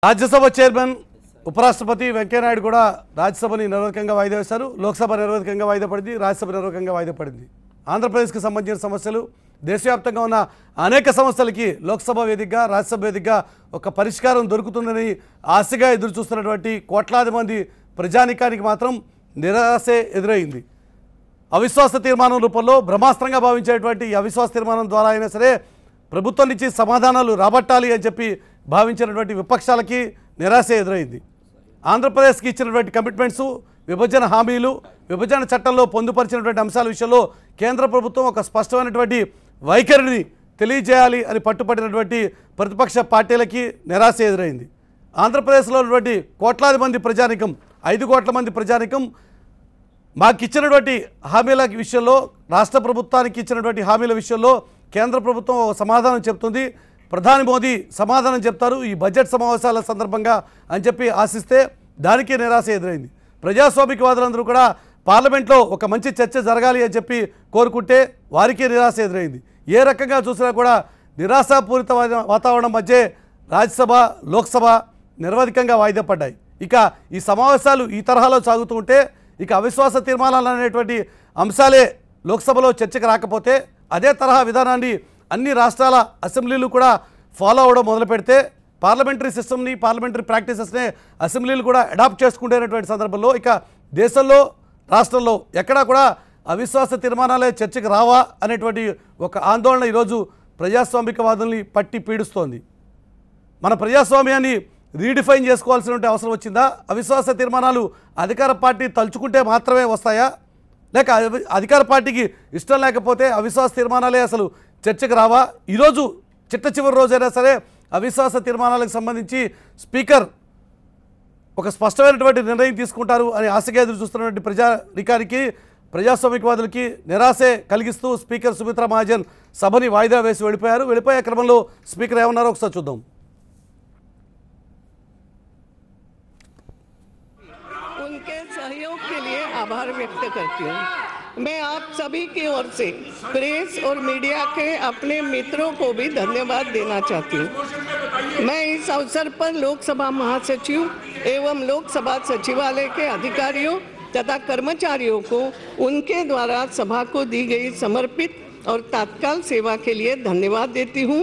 Rajya Sabha chairman ఉపరాష్ట్రపతి వెంకయ్యనాయుడు కూడా రాజ్యసభని నిరవధికంగా వాయిదా వేశారు. లోక్సభ నిరవధికంగా వాయిదా పడింది, రాజ్యసభ నిరవధికంగా వాయిదా పడింది. ఆంధ్రప్రదేశ్కి సంబంధించిన సమస్యలు, దేశవ్యాప్తంగా ఉన్న అనేక సమస్యలకి లోక్సభ వేదికగా, రాజ్యసభ వేదికగా ఒక పరిష్కారం దొరుకుతుందని ఆశగా ఎదురుచూస్తున్నటువంటి కోట్లాది మంది ప్రజానీకానికి మాత్రం నిరాశే ఎదురైంది. అవిశ్వాస తీర్మానం రూపంలో బ్రహ్మాస్త్రంగా భావించేటువంటి ఈ అవిశ్వాస తీర్మానం ద్వారా అయినా సరే ప్రభుత్వం నుంచి సమాధానాలు రాబట్టాలి అని చెప్పి భావించినటువంటి విపక్షాలకి నిరాశ ఎదురైంది. ఆంధ్రప్రదేశ్కి ఇచ్చినటువంటి కమిట్మెంట్స్, విభజన హామీలు, విభజన చట్టంలో పొందుపరిచినటువంటి అంశాల విషయంలో కేంద్ర ప్రభుత్వం ఒక స్పష్టమైనటువంటి వైఖరిని తెలియజేయాలి అని పట్టుపట్టినటువంటి ప్రతిపక్ష పార్టీలకి నిరాశ ఎదురైంది. ఆంధ్రప్రదేశ్లో ఉన్నటువంటి కోట్లాది మంది ప్రజానికం, 5 కోట్ల మంది ప్రజానికం మాకు ఇచ్చినటువంటి హామీల విషయంలో, రాష్ట్ర ప్రభుత్వానికి ఇచ్చినటువంటి హామీల విషయంలో కేంద్ర ప్రభుత్వం సమాధానం చెప్తుంది, ప్రధాని మోదీ సమాధానం చెప్తారు ఈ బడ్జెట్ సమావేశాల సందర్భంగా అని చెప్పి ఆశిస్తే దానికి నిరాశ ఎదురైంది. ప్రజాస్వామికవాదులందరూ కూడా పార్లమెంట్లో ఒక మంచి చర్చ జరగాలి అని చెప్పి కోరుకుంటే వారికి నిరాశ ఎదురైంది. ఏ రకంగా చూసినా కూడా నిరాశాపూరిత వాతావరణం మధ్య రాజ్యసభ, లోక్సభ నిరవధికంగా వాయిదా పడ్డాయి. ఇక ఈ సమావేశాలు ఈ తరహాలో సాగుతూ ఉంటే ఇక అవిశ్వాస తీర్మానాలు అనేటువంటి అంశాలే లోక్సభలో చర్చకు రాకపోతే అదే తరహా విధానాన్ని అన్ని రాష్ట్రాల అసెంబ్లీలు కూడా ఫాలో అవ్వడం మొదలు పెడితే పార్లమెంటరీ సిస్టమ్ని, పార్లమెంటరీ ప్రాక్టీసెస్ని అసెంబ్లీలు కూడా అడాప్ట్ చేసుకుంటున్నటువంటి సందర్భంలో ఇక దేశంలో, రాష్ట్రంలో ఎక్కడా కూడా అవిశ్వాస తీర్మానాలే చర్చకు రావా అనేటువంటి ఒక ఆందోళన ఈరోజు ప్రజాస్వామికవాదుల్ని పట్టి పీడిస్తోంది. మన ప్రజాస్వామ్యాన్ని రీడిఫైన్ చేసుకోవాల్సిన అవసరం వచ్చిందా? అవిశ్వాస తీర్మానాలు అధికార పార్టీ తలుచుకుంటే మాత్రమే వస్తాయా, లేక అధికార పార్టీకి ఇష్టం లేకపోతే అవిశ్వాస తీర్మానాలే అసలు చర్చకు రావా? ఈరోజు చిట్ట చివరి రోజైనా సరే అవిశ్వాస తీర్మానాలకు సంబంధించి స్పీకర్ ఒక స్పష్టమైనటువంటి నిర్ణయం తీసుకుంటారు అని ఆశగా ఎదురు చూస్తున్నటువంటి ప్రజానికానికి, ప్రజాస్వామికవాదులకి నిరాశే కలిగిస్తూ స్పీకర్ సుమిత్రా మహాజన్ సభని వాయిదా వేసి వెళ్ళిపోయారు. వెళ్ళిపోయే క్రమంలో స్పీకర్ ఏమన్నారో ఒకసారి చూద్దాం. उनके सहयोग के लिए आभार व्यक्त करती हूँ। मैं आप सभी की ओर से प्रेस और मीडिया के अपने मित्रों को भी धन्यवाद देना चाहती हूँ। मैं इस अवसर पर लोकसभा महासचिव एवं लोकसभा सचिवालय के अधिकारियों तथा कर्मचारियों को उनके द्वारा सभा को दी गई समर्पित और तत्काल सेवा के लिए धन्यवाद देती हूँ।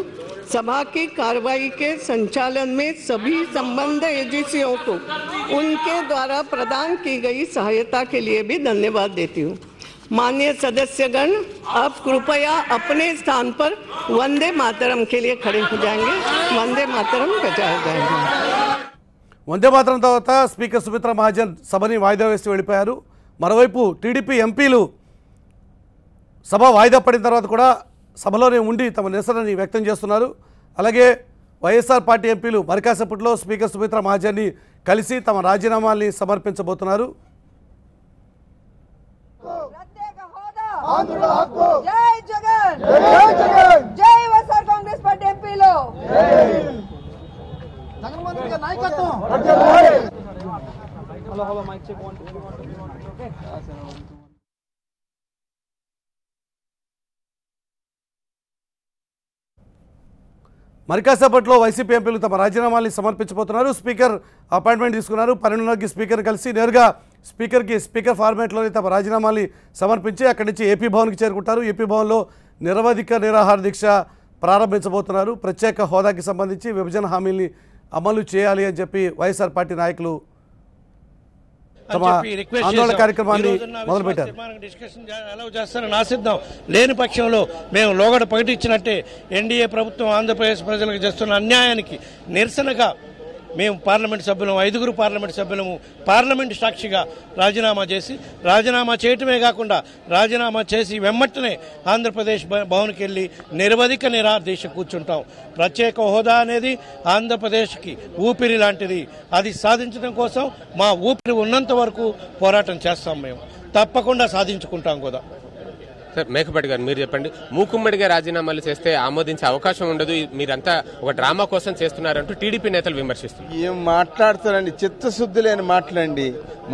सभा की कार्रवाई के संचालन में सभी संबद्ध एजेंसियों को उनके द्वारा प्रदान की गई सहायता के लिए भी धन्यवाद देती हूँ। माननीय सदस्यगण, आप कृपया अपने स्थान पर वंदे मातरम के लिए खड़े हो जाएंगे। वंदे मातरम बजाए जाएंगे। వందే మాతరం తర్వాత స్పీకర్ సుమిత్రా మహాజన్ సభని వాయిదా వేసి వెళ్ళిపోయారు. మరోవైపు టీడీపీ ఎంపీలు సభ వాయిదా పడిన తర్వాత కూడా సభలోనే ఉండి తమ నిరసనని వ్యక్తం చేస్తున్నారు. అలాగే వైఎస్ఆర్ పార్టీ ఎంపీలు మరికాసేపట్లో స్పీకర్ సుమిత్రా మహాజన్ని కలిసి తమ రాజీనామాల్ని సమర్పించబోతున్నారు. జై జగన్, జై జగన్, జై వైఎస్ఆర్ కాంగ్రెస్ పార్టీ ఎంపీలు, జగన్మోహన్ రెడ్డి గారి నాయకత్వం. Hello mike check 1 2 okay. మరికాసేపట్లో వైసీపీ ఎంపీలు తమ రాజీనామాల్ని సమర్పించబోతున్నారు. స్పీకర్ అపాయింట్మెంట్ తీసుకున్నారు. 12:30కి స్పీకర్ కలిసి నేరుగా స్పీకర్ ఫార్మేట్లోనే తమ రాజీనామాల్ని సమర్పించి అక్కడి నుంచి ఏపీ భవన్కి చేరుకుంటారు. ఏపీ భవన్లో నిరవధిక నిరాహార దీక్ష ప్రారంభించబోతున్నారు. ప్రత్యేక హోదాకి సంబంధించి విభజన హామీల్ని అమలు చేయాలి అని చెప్పి వైఎస్ఆర్ పార్టీ నాయకులు తమ ఆందోళన కార్యక్రమాన్ని మొదలుపెట్టారు. డిస్కషన్ అలౌ చేస్తారని ఆశిద్దాం. లేని పక్షంలో మేము లోగడ ప్రకటించినట్టే ఎన్డీఏ ప్రభుత్వం ఆంధ్రప్రదేశ్ ప్రజలకు చేస్తున్న అన్యాయానికి నిరసనగా మేము పార్లమెంట్ సభ్యులము, 5 పార్లమెంట్ సభ్యులము పార్లమెంట్ సాక్షిగా రాజీనామా చేయటమే కాకుండా రాజీనామా చేసి వెమ్మటనే ఆంధ్రప్రదేశ్ భవన్కి వెళ్ళి నిరవధిక నిరాహార దీక్ష కూర్చుంటాం. ప్రత్యేక హోదా అనేది ఆంధ్రప్రదేశ్కి ఊపిరి లాంటిది. అది సాధించడం కోసం మా ఊపిరి ఉన్నంత వరకు పోరాటం చేస్తాం. మేము తప్పకుండా సాధించుకుంటాం కూడా. సార్, మేకపాటి గారు మీరు చెప్పండి. మూకుమ్మడిగా రాజీనామాలు చేస్తే ఆమోదించే అవకాశం ఉండదు, మీరంతా ఒక డ్రామా కోసం చేస్తున్నారంటూ టీడీపీ నేతలు విమర్శిస్తున్నారు. ఏం మాట్లాడతారండి, చిత్తశుద్ధి లేని మాట్లాడండి.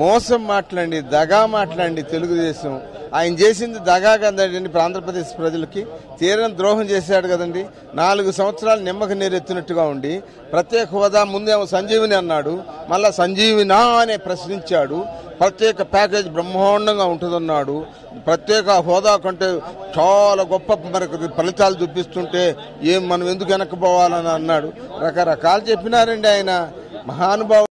మోసం మాట్లాడి దగా మాట్లాడి తెలుగుదేశం ఆయన చేసింది దగా కదండి ఆంధ్రప్రదేశ్ ప్రజలకి తీరని ద్రోహం చేశాడు కదండి. 4 సంవత్సరాలు నిమ్మక నీరెత్తినట్టుగా ఉండి ప్రత్యేక హోదా ముందేమో సంజీవిని అన్నాడు, మళ్ళా సంజీవినా అనే ప్రశ్నించాడు. ప్రత్యేక ప్యాకేజ్ బ్రహ్మాండంగా ఉంటుందన్నాడు. ప్రత్యేక హోదా కంటే చాలా గొప్ప మనకు ఫలితాలు చూపిస్తుంటే మనం ఎందుకు వెనక్కిపోవాలని అన్నాడు. రకరకాలు చెప్పినారండి ఆయన మహానుభావుడు.